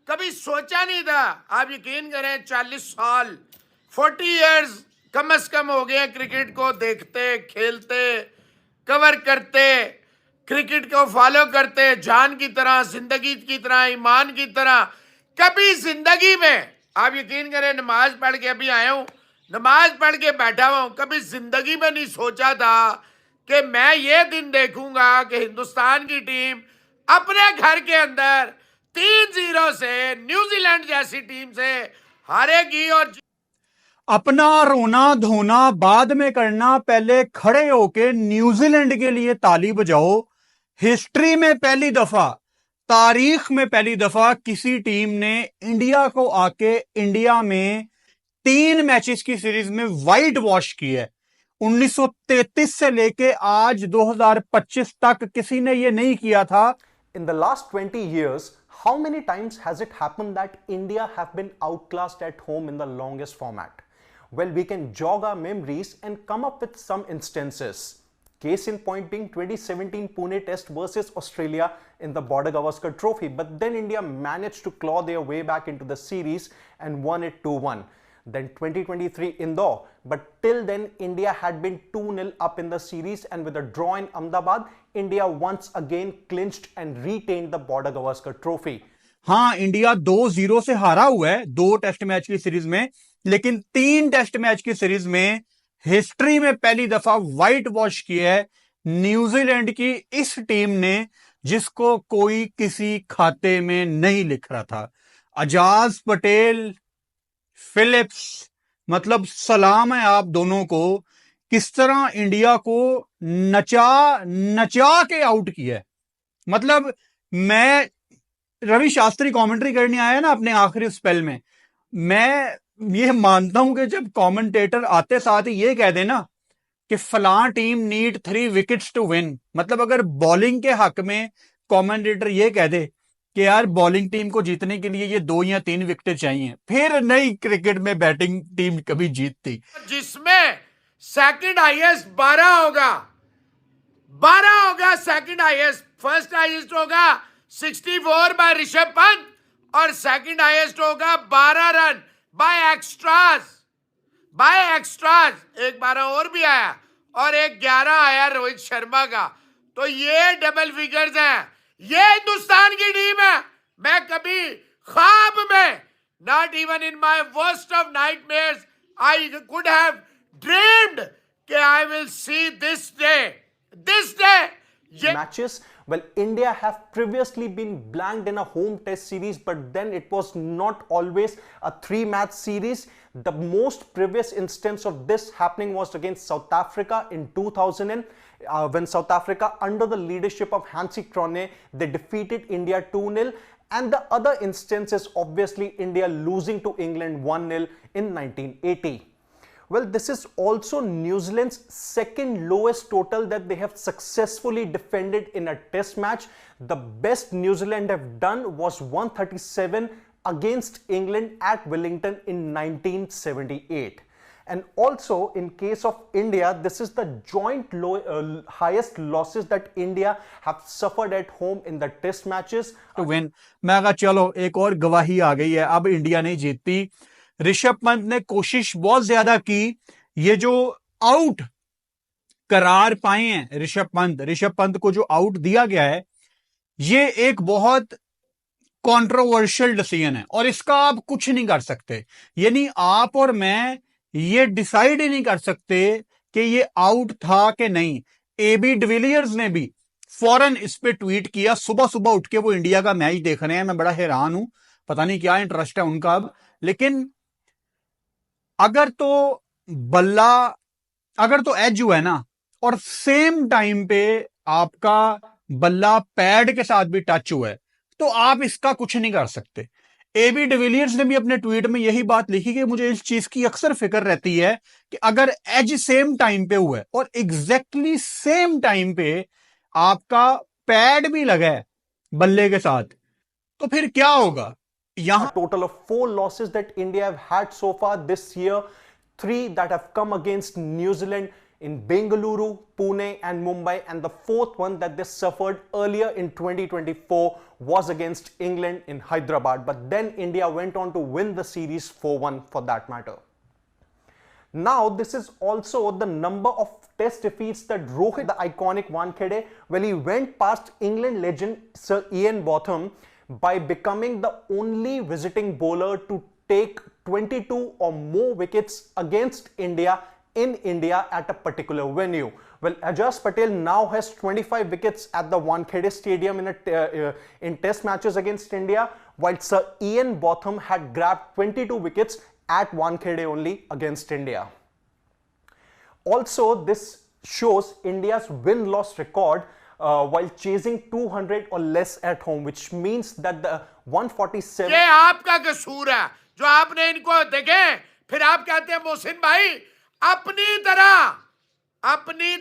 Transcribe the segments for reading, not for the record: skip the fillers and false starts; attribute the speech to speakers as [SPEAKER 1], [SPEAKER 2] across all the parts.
[SPEAKER 1] कभी सोचा नहीं था। आप यकीन करें 40 साल 40 इयर्स कम से कम हो गए क्रिकेट को देखते, खेलते, कवर करते, क्रिकेट को फॉलो करते, जान की तरह, जिंदगी की तरह, ईमान की तरह। कभी जिंदगी में आप यकीन करें नमाज पढ़ के अभी आया हूं, नमाज पढ़ के बैठा हुआ हूं, कभी जिंदगी में नहीं सोचा था कि मैं ये दिन देखूंगा कि हिंदुस्तान की टीम अपने घर के अंदर 3-0 से न्यूजीलैंड जैसी टीम से हारेगी। और
[SPEAKER 2] अपना रोना धोना बाद में करना, पहले खड़े होके न्यूजीलैंड के लिए ताली बजाओ। हिस्ट्री में पहली दफा, तारीख में पहली दफा किसी टीम ने इंडिया को आके इंडिया में 3 मैचेस की सीरीज में वाइट वॉश की है। 1933 से लेके आज 2025 तक किसी ने यह नहीं किया था।
[SPEAKER 3] In the last 20 years, how many times has it happened that India have been outclassed at home in the longest format? Well, we can jog our memories and come up with some instances. Case in point being 2017 Pune Test versus Australia in the Border Gavaskar Trophy, but then India managed to claw their way back into the series and won it 2-1. Then 2023 Indore, but till then India had been 2-0 up in the series, and with a draw in Ahmedabad, India once again clinched and retained the Border Gavaskar Trophy.
[SPEAKER 2] हाँ, India 2-0 से हारा हुआ है 2 test match की series में, लेकिन 3 test match की series में हिस्ट्री में पहली दफा व्हाइट वॉश किया है न्यूजीलैंड की इस टीम ने, जिसको कोई किसी खाते में नहीं लिख रहा था। अजाज पटेल, फिलिप्स, मतलब सलाम है आप दोनों को, किस तरह इंडिया को नचा नचा के आउट किया है। मतलब मैं रवि शास्त्री कमेंट्री करने आया ना अपने आखिरी स्पेल में, मैं ये मानता हूं कि जब कमेंटेटर आते साथ ही ये कह देना कि फलां team need 3 wickets to win, मतलब अगर बॉलिंग के हक में कमेंटेटर ये कह दे कि यार बॉलिंग टीम को जीतने के लिए ये 2 या 3 विकेट चाहिए, फिर नहीं क्रिकेट में बैटिंग टीम कभी जीतती।
[SPEAKER 1] जिसमें सेकंड हाईएस्ट 12 होगा, 12 होगा सेकंड हाईएस्ट। फर्स्ट हाईएस्ट होगा 64 बाय ऋषभ पंत और सेकंड हाईएस्ट होगा 12 रन बाय एक्स्ट्रास। एक 12 और भी आया और एक 11 आया रोहित शर्मा का। तो ये डबल फिगर्स हैं, ये हिंदुस्तान की टीम है। मैं कभी ख्वाब में, not even in my worst of nightmares, I could have dreamed कि I will see this day.
[SPEAKER 3] Matches, well, India have previously been blanked in a home test series, but then it was not always a 3-match series. The most previous instance of this happening was against South Africa in 2000, when South Africa, under the leadership of Hansi Cronje, they defeated India 2-0. And the other instance is obviously India losing to England 1-0 in 1980. Well, this is also New Zealand's second lowest total that they have successfully defended in a test match. The best New Zealand have done was 137 against England at Wellington in 1978. And also in case of India, this is the joint highest losses that India have suffered at home in the test matches.
[SPEAKER 2] To win, मैं कहा चलो एक और गवाही आ गई है, अब India नहीं जीतती। ऋषभ पंत ने कोशिश बहुत ज्यादा की, ये जो आउट करार पाए हैं ऋषभ पंत को जो आउट दिया गया है, ये एक बहुत कंट्रोवर्शियल डिसीजन है और इसका आप कुछ नहीं कर सकते। यानी आप और मैं ये डिसाइड ही नहीं कर सकते कि ये आउट था कि नहीं। एबी डिविलियर्स ने भी फौरन इस पे ट्वीट किया, सुबह सुबह उठ के वो इंडिया का मैच देख रहे हैं। मैं बड़ा हैरान हूं, पता नहीं क्या इंटरेस्ट है उनका अब। लेकिन अगर तो एज हुआ है ना, और सेम टाइम पे आपका बल्ला पैड के साथ भी टच हुआ है, तो आप इसका कुछ नहीं कर सकते। एबी डिविलियर्स ने भी अपने ट्वीट में यही बात लिखी कि मुझे इस चीज की अक्सर फिक्र रहती है कि अगर एज सेम टाइम पे हुआ है और एग्जैक्टली सेम टाइम पे आपका पैड भी लगा है बल्ले के साथ, तो फिर क्या होगा।
[SPEAKER 3] A total of 4 losses that India have had so far this year, 3 that have come against New Zealand in Bengaluru, Pune and Mumbai, and the 4th one that they suffered earlier in 2024 was against England in Hyderabad, but then India went on to win the series 4-1 for that matter. Now, this is also the number of test defeats that Rohit, the iconic Wankhede, well, he went past England legend Sir Ian Botham by becoming the only visiting bowler to take 22 or more wickets against India in India at a particular venue. Well, Ajaz Patel now has 25 wickets at the Wankhede Stadium in test matches against India, while Sir Ian Botham had grabbed 22 wickets at Wankhede only against India. Also, this shows India's win-loss record while chasing 200 or less at home, which means that the 147...
[SPEAKER 1] ये आपका कसूर है जो आपने इनको देखे, फिर आप कहते हैं मोहसिन भाई अपनी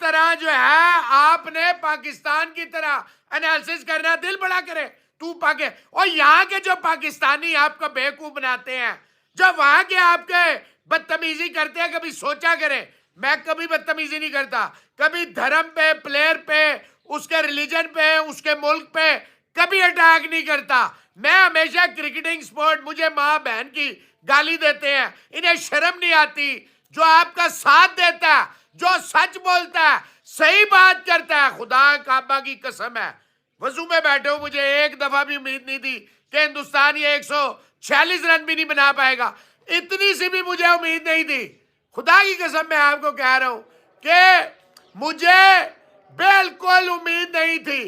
[SPEAKER 1] तरह जो है आपने पाकिस्तान की तरह एनालिसिस करना, दिल बड़ा करे तू और यहाँ के जो पाकिस्तानी आपको बेवकूफ बनाते हैं, जो वहां के आपके बदतमीजी करते हैं, कभी सोचा करें। मैं कभी बदतमीजी नहीं करता, कभी धर्म पे, प्लेयर पे, उसके रिलीजन पे, उसके मुल्क पे कभी अटैक नहीं करता। मैं हमेशा क्रिकेटिंग स्पोर्ट, मुझे माँ बहन की गाली देते हैं, इन्हें शर्म नहीं आती। जो आपका साथ देता है, जो सच बोलता है, सही बात करता है, खुदा काबा की कसम है, वजू में बैठे हो, मुझे एक दफा भी उम्मीद नहीं थी कि हिंदुस्तान ये 146 रन भी नहीं बना पाएगा, इतनी सी भी मुझे उम्मीद नहीं थी। खुदा की कसम मैं आपको कह रहा हूं कि मुझे बिल्कुल उम्मीद नहीं थी,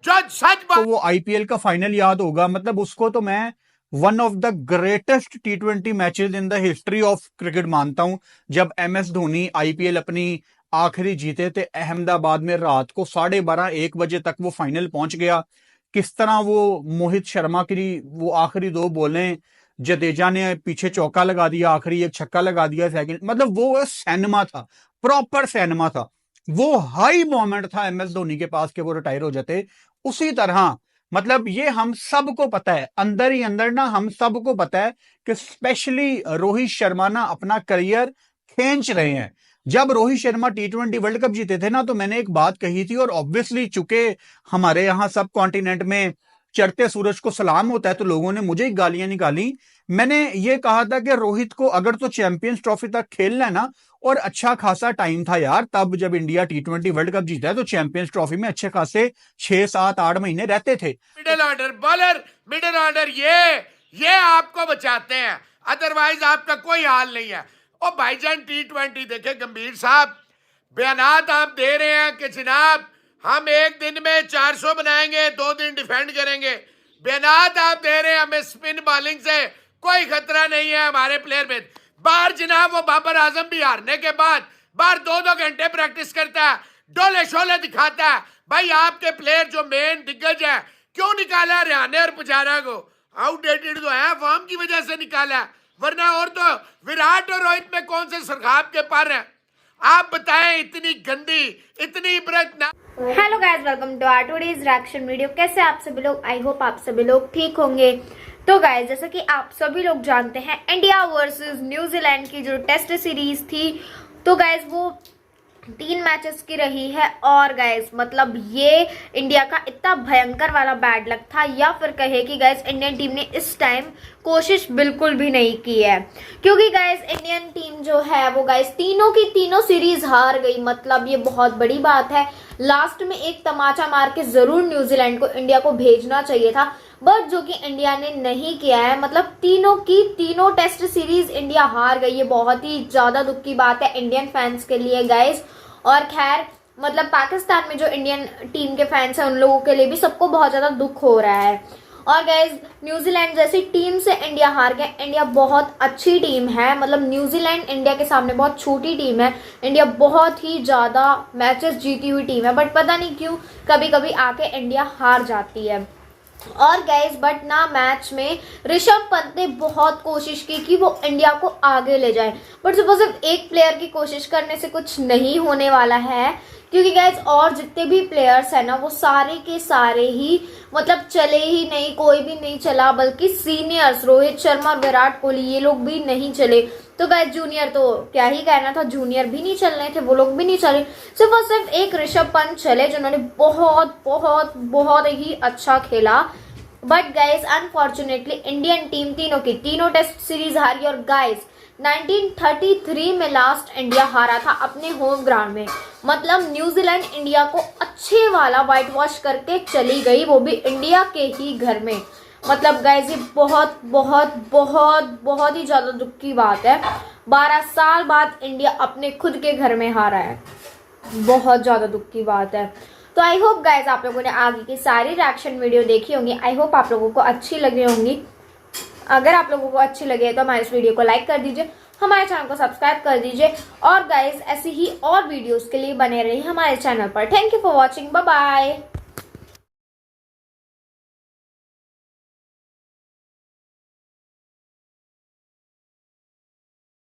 [SPEAKER 1] जो सच बात।
[SPEAKER 2] तो वो आईपीएल का फाइनल याद होगा, मतलब उसको तो मैं one of the greatest T20 matches in the history of cricket मानता हूं। जब MS धोनी आईपीएल अपनी आखिरी जीते थे अहमदाबाद में, रात को 12:30-1 बजे तक वो फाइनल पहुंच गया। किस तरह वो मोहित शर्मा की वो आखिरी 2 बॉलें, जडेजा ने पीछे चौका लगा दिया, आखिरी एक छक्का लगा दिया सेकंड, मतलब वो सिनेमा था, प्रॉपर सिनेमा था। वो हाई मोमेंट था MS धोनी के पास कि वो रिटायर हो जाते। उसी तरह मतलब ये हम सबको पता है, अंदर ही अंदर ना हम सबको पता है कि स्पेशली रोहित शर्मा ना अपना करियर खींच रहे हैं। जब Rohit Sharma T20 world cup जीते थे ना, तो मैंने एक बात कही थी, और ऑब्वियसली चूंकि हमारे यहां सब कॉन्टिनेंट में चढ़ते सूरज को सलाम होता है, तो लोगों ने मुझे गालियां निकाली। मैंने ये कहा था कि रोहित को अगर तो चैंपियंस ट्रॉफी तक खेलना है ना, और अच्छा खासा टाइम था यार, तब जब इंडिया T20 वर्ल्ड कप जीता है तो चैंपियंस ट्रॉफी में अच्छे खासे 6, 7, 8 महीने रहते थे।
[SPEAKER 1] Middle order bowler, middle order ये आपको बचाते हैं, अदरवाइज आपका कोई हाल नहीं है। और भाईजान T20 देखे, गंभीर साहब बयानात आप दे रहे हैं कि जनाब हम एक दिन में 400 बनाएंगे, 2 दिन डिफेंड करेंगे। बयानात आप दे रहे हैं हमें स्पिन बॉलिंग से कोई खतरा नहीं है हमारे प्लेयर में। बाहर जनाब वो बाबर आजम भी हारने के बाद बाहर 2-2 घंटे प्रैक्टिस करता है, डोले शोले दिखाता है। भाई आपके प्लेयर जो मेन दिग्गज है, क्यों निकाला रैना और पुजारा को? आउटडेटेड तो है, फॉर्म की वजह से निकाला, वरना और तो विराट और रोहित में कौन से सरखाब के पर है? आप बताएं, इतनी गंदी, इतनी इबरत ना।
[SPEAKER 4] Hello guys, welcome to our today's reaction video. कैसे आप सभी लोग? आई होप आप सभी लोग ठीक होंगे। तो गाइस, जैसा कि आप सभी लोग जानते हैं, इंडिया वर्सेस न्यूजीलैंड की जो टेस्ट सीरीज थी, तो गाइस वो 3 मैचेस की रही है। और गाइस मतलब ये इंडिया का इतना भयंकर वाला बैड लक था, या फिर कहे कि गाइस इंडियन टीम ने इस टाइम कोशिश बिल्कुल भी नहीं की है, क्योंकि गाइस इंडियन टीम जो है वो गाइस तीनों की तीनों सीरीज हार गई। मतलब ये बहुत बड़ी बात है। लास्ट में एक तमाचा मार के जरूर न्यूजीलैंड को इंडिया को भेजना चाहिए था, बट जो कि इंडिया ने नहीं किया है। मतलब तीनों की तीनों टेस्ट सीरीज इंडिया हार गई। ये बहुत ही ज्यादा दुख की बात है इंडियन फैंस के लिए गाइस। और खैर मतलब पाकिस्तान में जो इंडियन टीम के फैंस हैं उन लोगों के लिए भी सबको बहुत ज्यादा दुख हो रहा है। और गाइस न्यूजीलैंड जैसी टीम से इंडिया हार गया। इंडिया बहुत अच्छी टीम है, मतलब न्यूजीलैंड इंडिया के सामने बहुत छोटी टीम है। इंडिया बहुत ही ज्यादा मैचेस जीती हुई टीम है, बट पता नहीं क्यों कभी कभी आके इंडिया हार जाती है। और गाइस बट ना मैच में ऋषभ पंत ने बहुत कोशिश की कि वो इंडिया को आगे ले जाए, बट सिर्फ एक प्लेयर की कोशिश करने से कुछ नहीं होने वाला है, क्योंकि गाइज और जितने भी प्लेयर्स हैं ना वो सारे के सारे ही मतलब चले ही नहीं, कोई भी नहीं चला, बल्कि सीनियर्स रोहित शर्मा और विराट कोहली ये लोग भी नहीं चले। तो गाइज जूनियर तो क्या ही कहना था, जूनियर भी नहीं चल रहे थे, वो लोग भी नहीं चले। सिर्फ और सिर्फ एक ऋषभ पंत चले जिन्होंने बहुत बहुत बहुत ही अच्छा खेला। But guys unfortunately Indian team तीनों की तीनों टेस्ट सीरीज हारी। और गाइज 1933 में लास्ट इंडिया हारा था अपने होम ग्राउंड में। मतलब न्यूजीलैंड इंडिया को अच्छे वाला व्हाइट वॉश करके चली गई, वो भी इंडिया के ही घर में। मतलब गाइज ये बहुत बहुत बहुत बहुत ही ज्यादा दुख की बात है। 12 साल बाद इंडिया अपने खुद के घर में हारा है, बहुत ज्यादा दुख की बात है। तो आई होप गाइज आप लोगों ने आगे की सारी रिएक्शन वीडियो देखी होंगी। आई होप आप लोगों को अच्छी लगी होंगी। अगर आप लोगों को अच्छी लगे तो हमारे इस वीडियो को लाइक कर दीजिए, हमारे चैनल को सब्सक्राइब कर दीजिए और गाइज ऐसी ही और वीडियोस के लिए बने रहिए हमारे चैनल पर। Thank you for watching, bye bye.